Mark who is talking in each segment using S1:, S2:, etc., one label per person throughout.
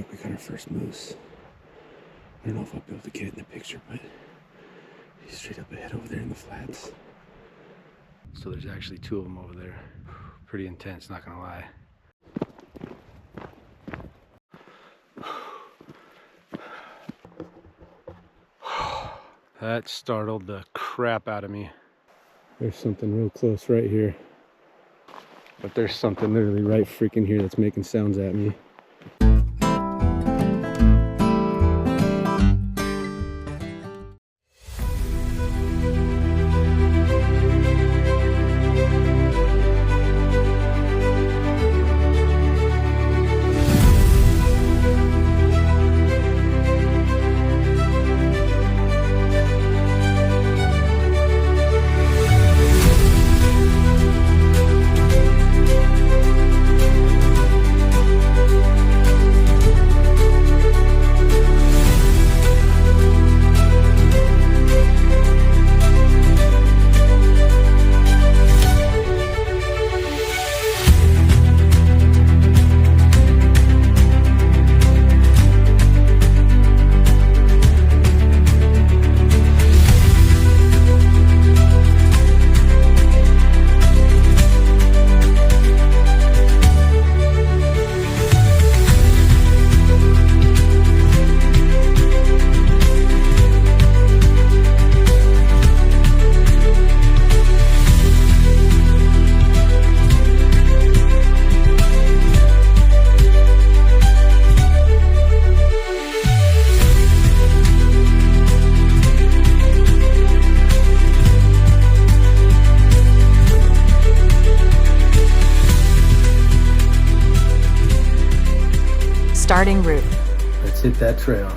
S1: Alright, we got our first moose. I don't know if I'll be able to get it in the picture, but he's straight up ahead over there in the flats. So there's actually two of them over there. Pretty intense, not gonna lie. That startled the crap out of me. There's something real close right here. But there's something literally right freaking here that's making sounds at me.
S2: Starting route.
S1: Let's hit that trail.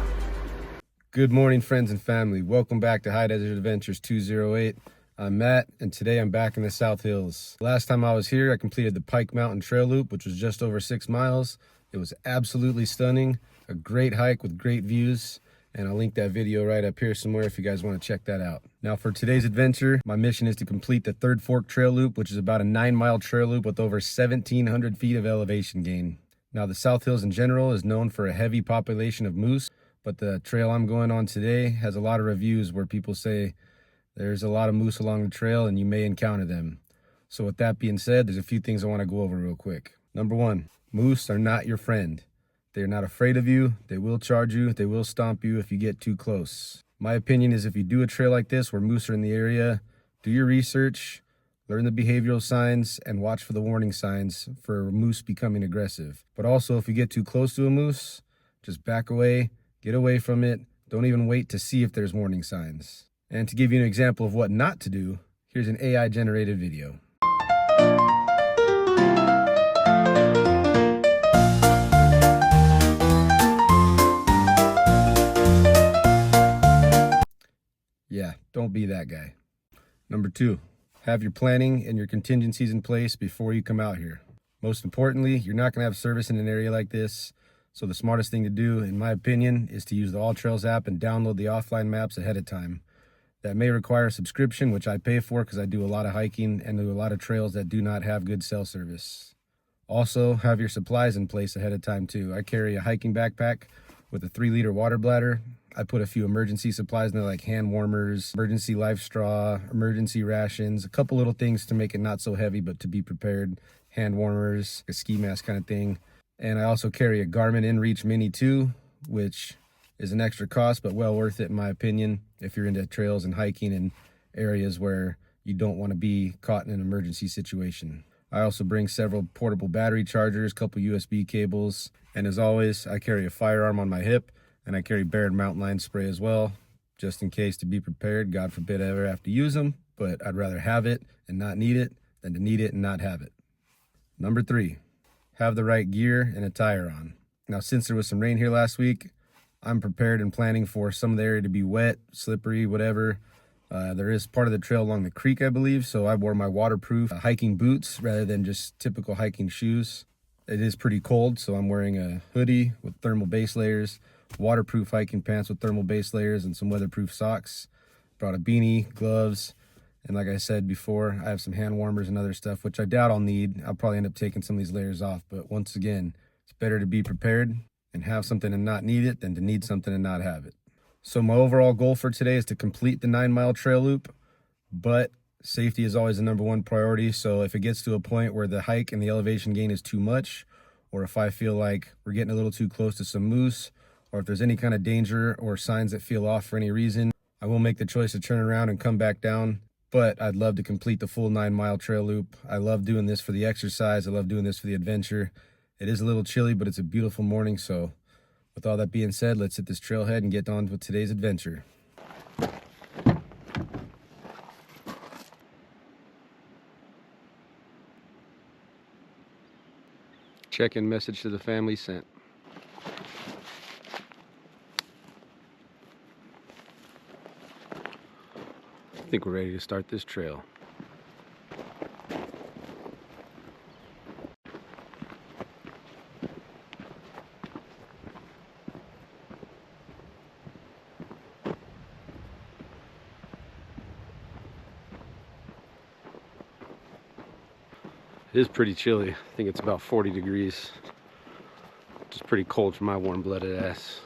S1: Good morning, friends and family. Welcome back to High Desert Adventures 208. I'm Matt, and today I'm back in the South Hills. Last time I was here, I completed the Pike Mountain Trail Loop, which was just over 6 miles. It was absolutely stunning, a great hike with great views, and I'll link that video right up here somewhere if you guys want to check that out. Now for today's adventure, my mission is to complete the Third Fork Trail Loop, which is about a 9-mile trail loop with over 1,700 feet of elevation gain. Now the South Hills in general is known for a heavy population of moose, but the trail I'm going on today has a lot of reviews where people say there's a lot of moose along the trail and you may encounter them. So with that being said, there's a few things I want to go over real quick. Number one, moose are not your friend. They're not afraid of you. They will charge you. They will stomp you if you get too close. My opinion is if you do a trail like this where moose are in the area, do your research, learn the behavioral signs, and watch for the warning signs for moose becoming aggressive. But also, if you get too close to a moose, just back away, get away from it. Don't even wait to see if there's warning signs. And to give you an example of what not to do, here's an AI-generated video. Yeah, don't be that guy. Number two, have your planning and your contingencies in place before you come out here. Most importantly, you're not going to have service in an area like this, so the smartest thing to do, in my opinion, is to use the All Trails app and download the offline maps ahead of time. That may require a subscription, which I pay for because I do a lot of hiking and do a lot of trails that do not have good cell service. Also, have your supplies in place ahead of time too. I carry a hiking backpack with a 3-liter water bladder. I put a few emergency supplies in there like hand warmers, emergency life straw, emergency rations, a couple little things to make it not so heavy but to be prepared. Hand warmers, a ski mask kind of thing. And I also carry a Garmin InReach Mini 2, which is an extra cost but well worth it in my opinion if you're into trails and hiking in areas where you don't want to be caught in an emergency situation. I also bring several portable battery chargers, a couple USB cables, and as always, I carry a firearm on my hip. And I carry Baird mountain lion spray as well, just in case, to be prepared. God forbid I ever have to use them, but I'd rather have it and not need it than to need it and not have it. Number three, have the right gear and attire on. Now, since there was some rain here last week, I'm prepared and planning for some of the area to be wet, slippery, whatever. There is part of the trail along the creek, I believe, so I wore my waterproof hiking boots rather than just typical hiking shoes. It is pretty cold, so I'm wearing a hoodie with thermal base layers, waterproof hiking pants with thermal base layers, and some weatherproof socks. Brought a beanie, gloves, and like I said before, I have some hand warmers and other stuff, which I doubt I'll need. I'll probably end up taking some of these layers off, but once again, it's better to be prepared and have something and not need it than to need something and not have it. So my overall goal for today is to complete the 9-mile trail loop, but safety is always the #1 priority. So if it gets to a point where the hike and the elevation gain is too much, or if I feel like we're getting a little too close to some moose, or if there's any kind of danger or signs that feel off for any reason, I will make the choice to turn around and come back down. But I'd love to complete the full 9-mile trail loop. I love doing this for the exercise. I love doing this for the adventure. It is a little chilly, but it's a beautiful morning. So with all that being said, let's hit this trailhead and get on with today's adventure. Check-in message to the family sent. I think we're ready to start this trail. It is pretty chilly. I think it's about 40 degrees. Which is pretty cold for my warm-blooded ass.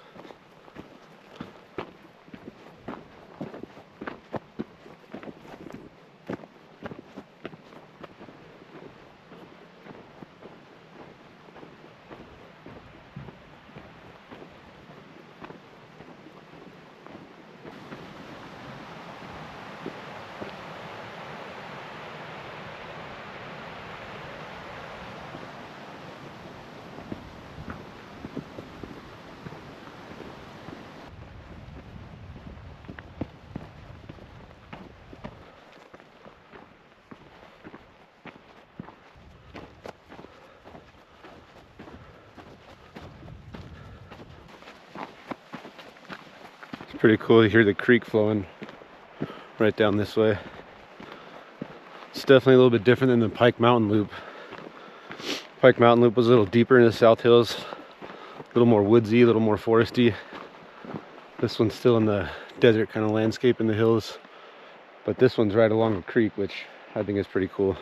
S1: It's pretty cool to hear the creek flowing right down this way. It's definitely a little bit different than the Pike Mountain Loop. Pike Mountain Loop was a little deeper in the South Hills, a little more woodsy, a little more foresty. This one's still in the desert kind of landscape in the hills, but this one's right along the creek, which I think is pretty cool.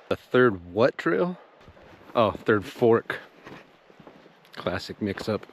S1: The third what trail? Oh, third fork. Classic mix-up.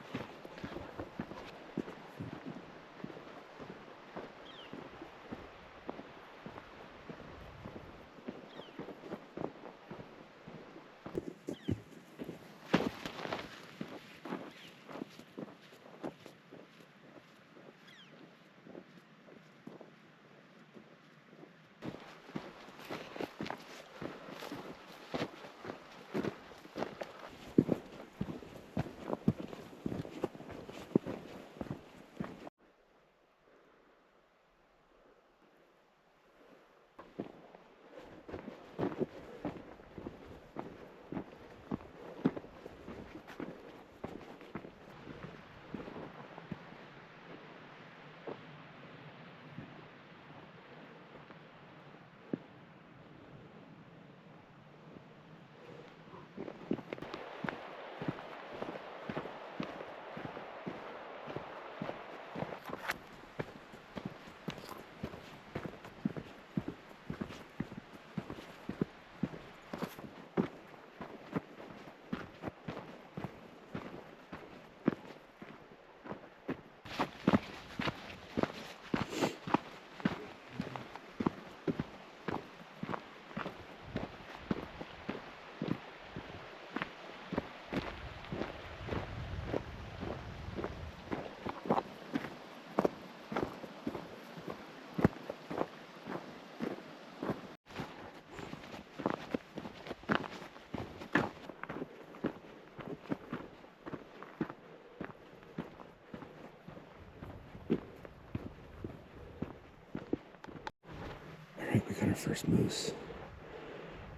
S1: Alright, we got our first moose.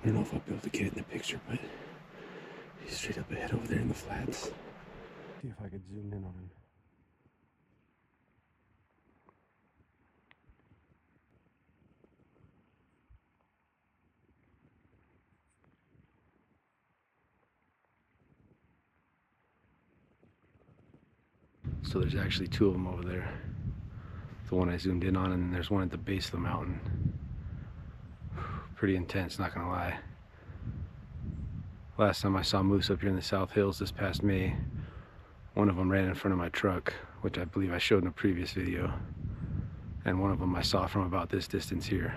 S1: I don't know if I'll be able to get it in the picture, but he's straight up ahead over there in the flats. See if I could zoom in on him. So there's actually two of them over there. the one I zoomed in on, and then there's one at the base of the mountain. Pretty intense, not gonna lie. Last time I saw moose up here in the South Hills this past May, one of them ran in front of my truck, which I believe I showed in a previous video, and one of them I saw from about this distance here.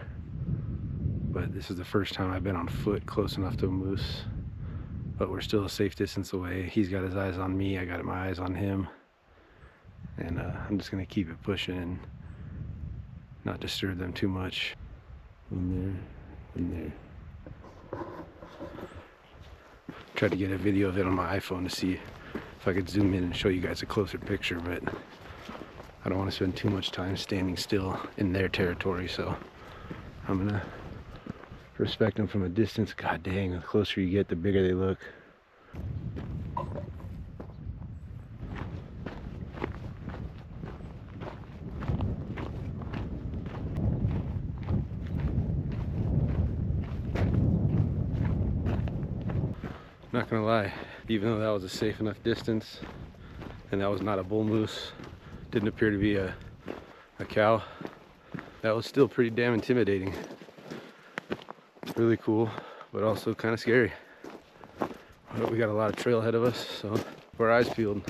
S1: But this is the first time I've been on foot close enough to a moose, but we're still a safe distance away. He's got his eyes on me, I got my eyes on him, and I'm just gonna keep it pushing and not disturb them too much. In there. Tried to get a video of it on my iPhone to see if I could zoom in and show you guys a closer picture, but I don't want to spend too much time standing still in their territory, so I'm gonna respect them from a distance. God dang, the closer you get, the bigger they look. Not gonna lie, even though that was a safe enough distance and that was not a bull moose, didn't appear to be a cow, that was still pretty damn intimidating. Really cool, but also kind of scary. But we got a lot of trail ahead of us, so we're eyes peeled.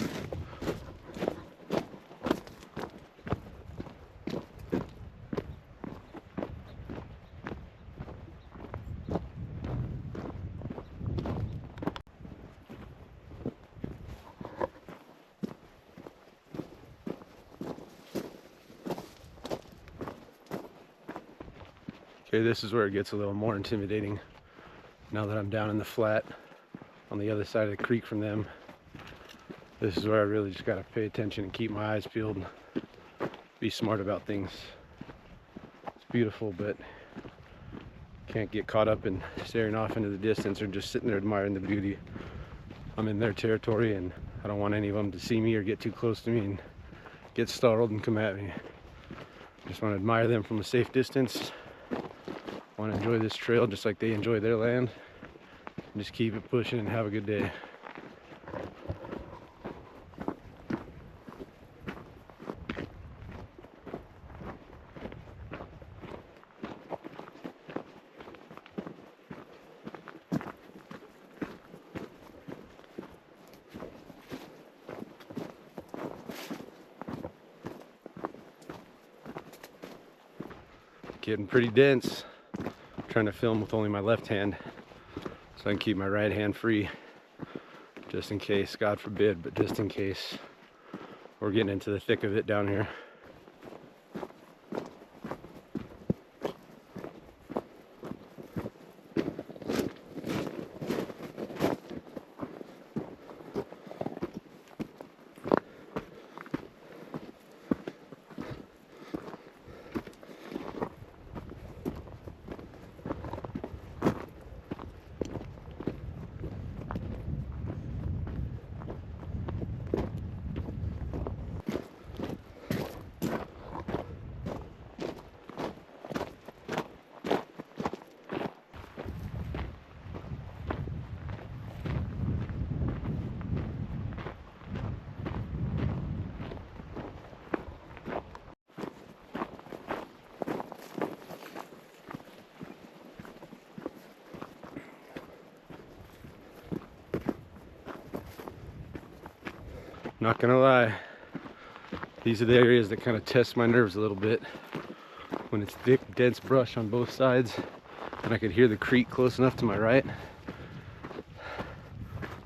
S1: Okay, this is where it gets a little more intimidating. Now that I'm down in the flat on the other side of the creek from them, this is where I really just gotta pay attention and keep my eyes peeled, be smart about things. It's beautiful, but can't get caught up in staring off into the distance or just sitting there admiring the beauty. I'm in their territory and I don't want any of them to see me or get too close to me and get startled and come at me. Just want to admire them from a safe distance. Want to enjoy this trail just like they enjoy their land. And just keep it pushing and have a good day. Getting pretty dense. Trying to film with only my left hand so I can keep my right hand free, just in case, God forbid, but just in case we're getting into the thick of it down here. Not gonna lie, these are the areas that kind of test my nerves a little bit. When it's thick, dense brush on both sides, and I could hear the creek close enough to my right.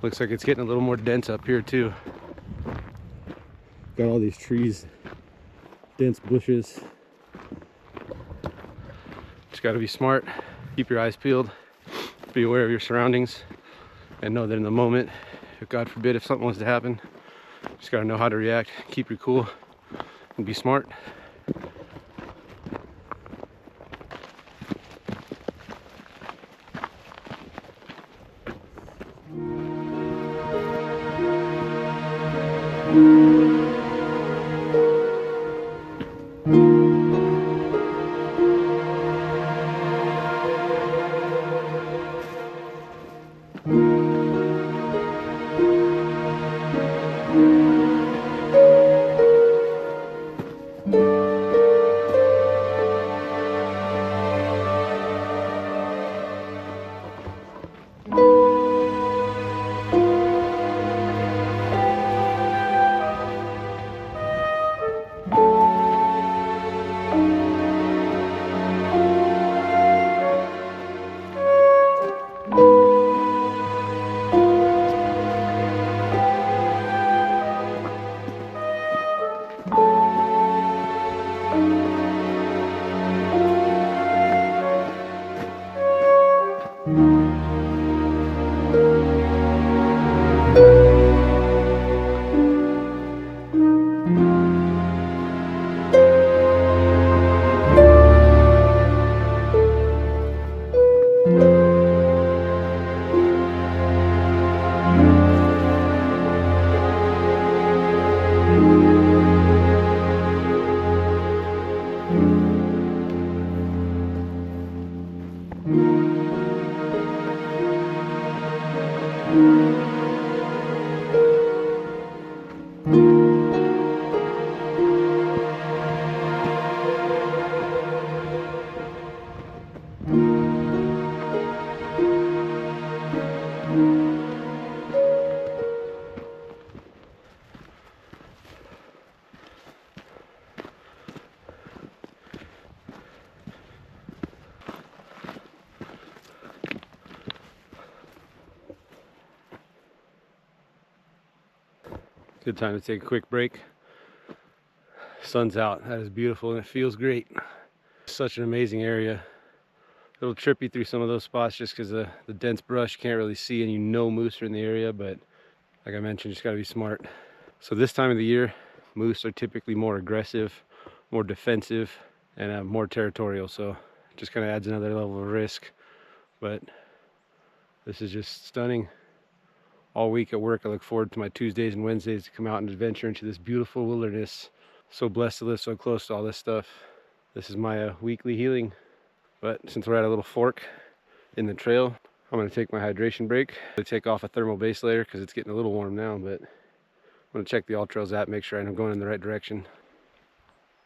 S1: Looks like it's getting a little more dense up here too. Got all these trees, dense bushes. Just gotta be smart, keep your eyes peeled, be aware of your surroundings, and know that in the moment, if God forbid, if something was to happen, just gotta know how to react, keep your cool, and be smart. Good time to take a quick break. Sun's out. That is beautiful and it feels great. Such an amazing area. A little trippy through some of those spots just because the dense brush, you can't really see, and you know moose are in the area, but like I mentioned, you just got to be smart. So this time of the year, moose are typically more aggressive, more defensive, and more territorial, so it just kind of adds another level of risk. But this is just stunning. All week at work, I look forward to my Tuesdays and Wednesdays to come out and adventure into this beautiful wilderness. So blessed to live so close to all this stuff. This is my weekly healing. But since we're at a little fork in the trail, I'm going to take my hydration break. I take off a thermal base layer because it's getting a little warm now, but I'm going to check the AllTrails app, make sure I'm going in the right direction.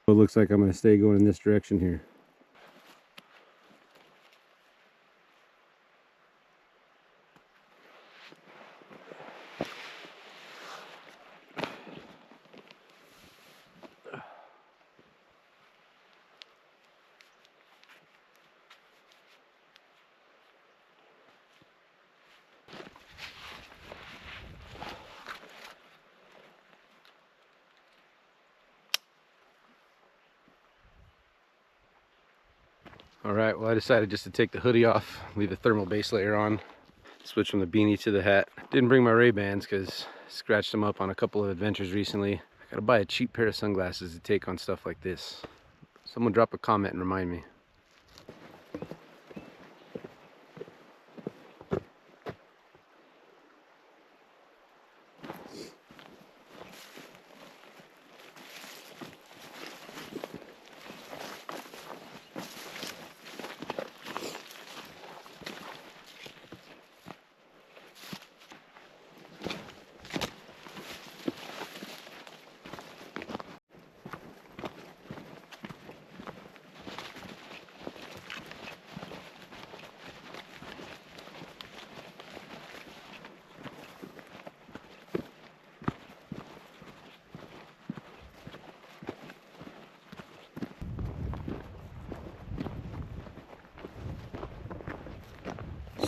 S1: It looks like I'm going to stay going in this direction here. All right, well, I decided just to take the hoodie off, leave the thermal base layer on, switch from the beanie to the hat. Didn't bring my Ray-Bans because I scratched them up on a couple of adventures recently. I gotta buy a cheap pair of sunglasses to take on stuff like this. Someone drop a comment and remind me.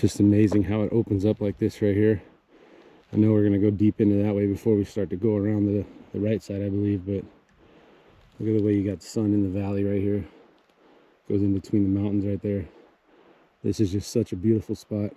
S1: It's just amazing how it opens up like this right here. I know we're going to go deep into that way before we start to go around the right side, I believe, but look at the way you got sun in the valley right here. Goes in between the mountains right there. This is just such a beautiful spot.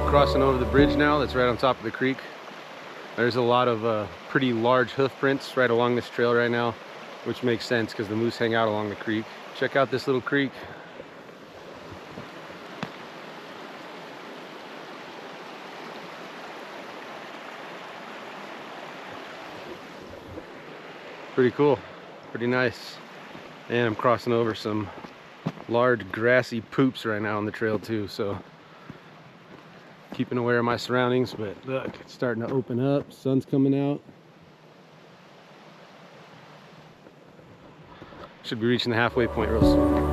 S1: Crossing over the bridge now that's right on top of the creek. There's a lot of pretty large hoof prints right along this trail right now, which makes sense because the moose hang out along the creek. Check out this little creek. Pretty cool, pretty nice. And I'm crossing over some large grassy poops right now on the trail too, so keeping aware of my surroundings. But look, it's starting to open up, sun's coming out. Should be reaching the halfway point real soon.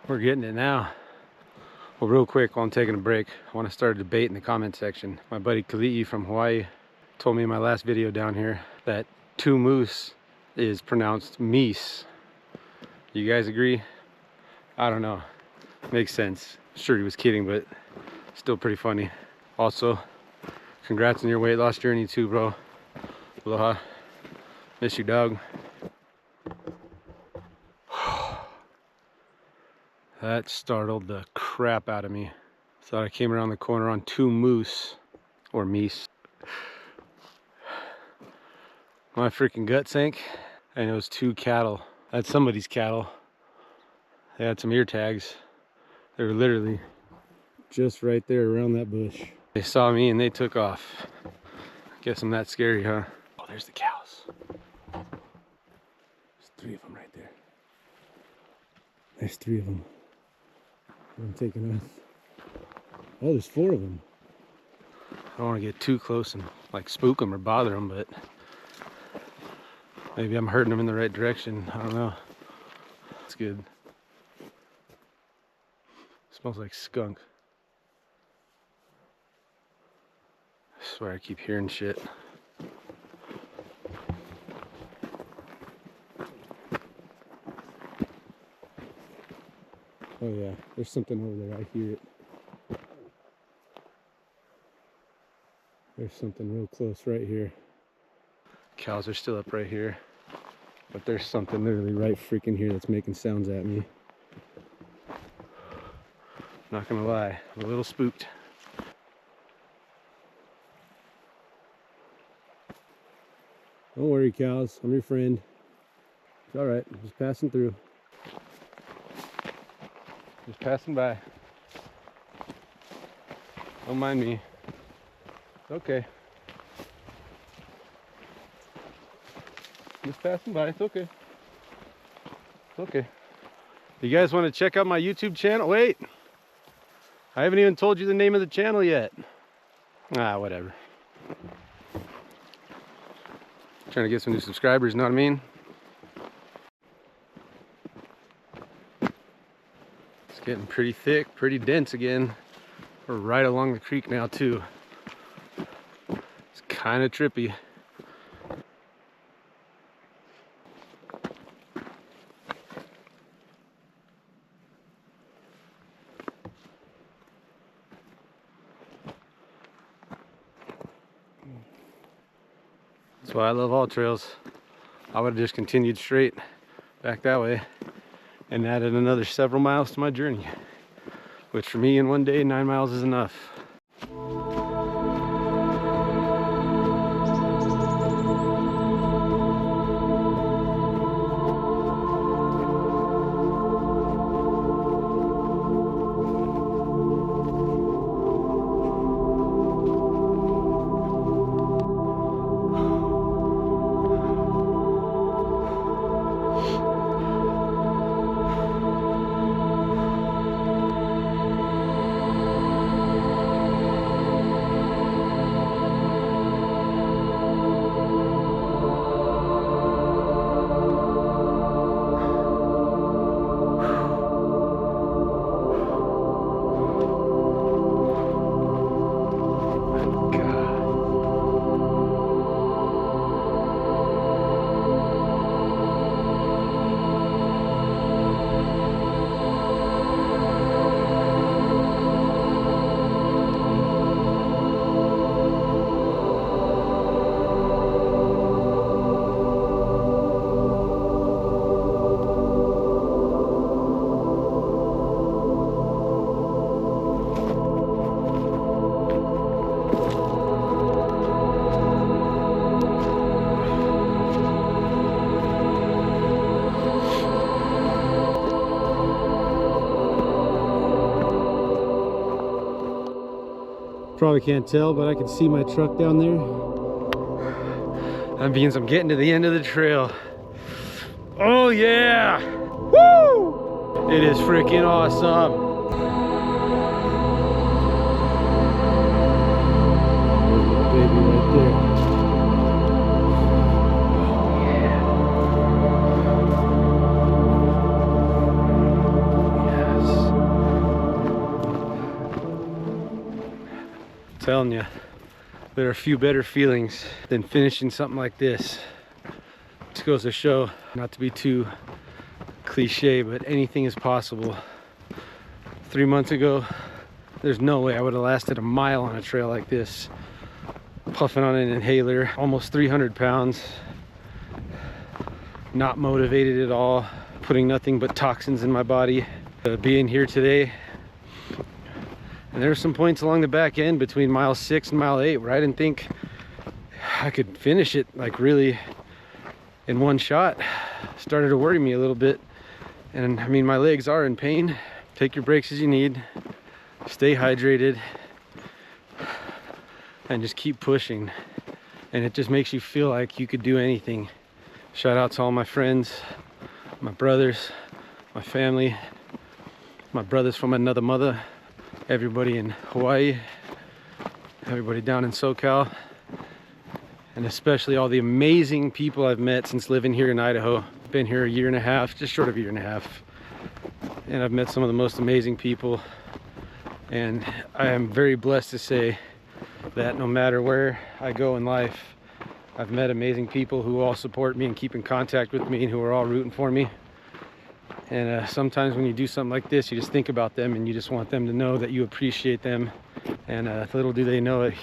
S1: We're getting it now. Well, real quick, while I'm taking a break, I want to start a debate in the comment section. My buddy Kali'i from Hawaii told me in my last video down here that two moose is pronounced meese. You guys agree? I don't know. Makes sense. Sure he was kidding, but still pretty funny. Also, congrats on your weight loss journey too, bro. Aloha. Miss you, dog. That startled the crap out of me. Thought I came around the corner on two moose, or meese. My freaking gut sank, and it was two cattle. That's somebody's cattle. They had some ear tags. They were literally just right there around that bush. They saw me and they took off. Guess I'm that scary, huh? Oh, there's the cows. There's three of them right there. There's three of them. I'm taking off. Oh, there's four of them. I don't want to get too close and like spook them or bother them, but maybe I'm hurting them in the right direction. I don't know. It's good. Smells like skunk. I swear I keep hearing shit. Oh yeah, there's something over there. I hear it. There's something real close right here. Cows are still up right here, but there's something literally right freaking here that's making sounds at me. Not gonna lie, I'm a little spooked. Don't worry, cows, I'm your friend. It's alright, I'm just passing through. Just passing by. Don't mind me. It's okay. Just passing by, it's okay. It's okay. You guys want to check out my YouTube channel? Wait! I haven't even told you the name of the channel yet. Ah, whatever. Trying to get some new subscribers, know what I mean? It's getting pretty thick, pretty dense again. We're right along the creek now too. It's kind of trippy. That's why I love all trails. I would have just continued straight back that way and added another several miles to my journey, which for me in one day, 9 miles is enough. Probably can't tell, but I can see my truck down there. That means I'm getting to the end of the trail. Oh yeah! Woo! It is freaking awesome. Baby right there. Telling you, there are a few better feelings than finishing something like this. This goes to show, not to be too cliche, but anything is possible. 3 months ago, there's no way I would have lasted a mile on a trail like this. Puffing on an inhaler, almost 300 pounds, not motivated at all, putting nothing but toxins in my body. Being here today, and there were some points along the back end between mile 6 and mile 8 where I didn't think I could finish it like really in one shot. Started to worry me a little bit. And I mean, my legs are in pain. Take your breaks as you need. Stay hydrated. And just keep pushing. And it just makes you feel like you could do anything. Shout out to all my friends, my brothers, my family, my brothers from another mother. Everybody in Hawaii, everybody down in SoCal, and especially all the amazing people I've met since living here in Idaho. Been here a year and a half, just short of a year and a half, and I've met some of the most amazing people, and I am very blessed to say that no matter where I go in life, I've met amazing people who all support me and keep in contact with me and who are all rooting for me. And sometimes when you do something like this, you just think about them and you just want them to know that you appreciate them. And little do they know it,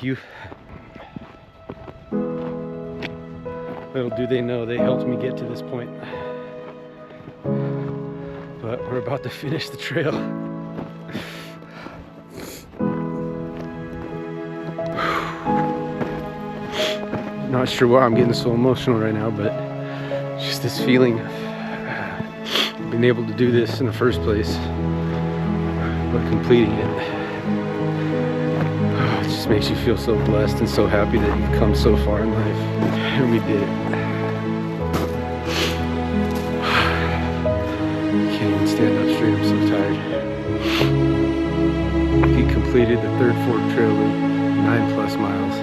S1: little do they know they helped me get to this point. But we're about to finish the trail. Not sure why I'm getting so emotional right now, but just this feeling of being able to do this in the first place, but completing it, it just makes you feel so blessed and so happy that you've come so far in life, and we did it. I can't even stand up straight, I'm so tired. We completed the third fork trail loop, 9+ miles.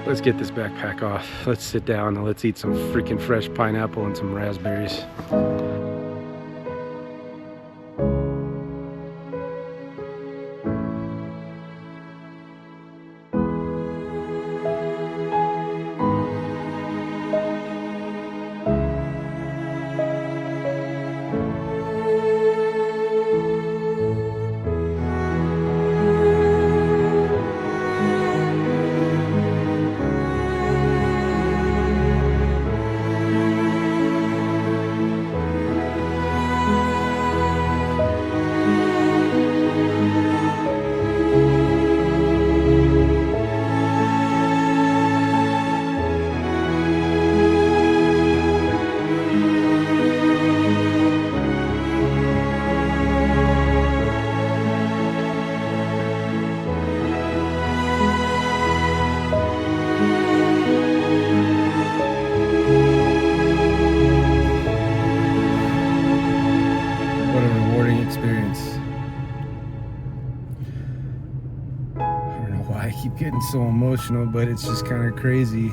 S1: Let's get this backpack off. Let's sit down and let's eat some freaking fresh pineapple and some raspberries. so emotional, but it's just kind of crazy.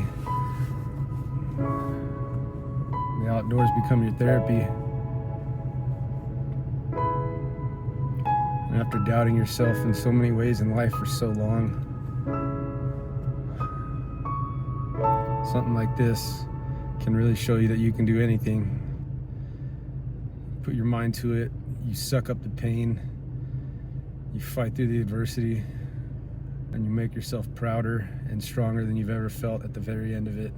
S1: The outdoors become your therapy. And after doubting yourself in so many ways in life for so long, something like this can really show you that you can do anything. Put your mind to it, you suck up the pain, you fight through the adversity, and you make yourself prouder and stronger than you've ever felt at the very end of it.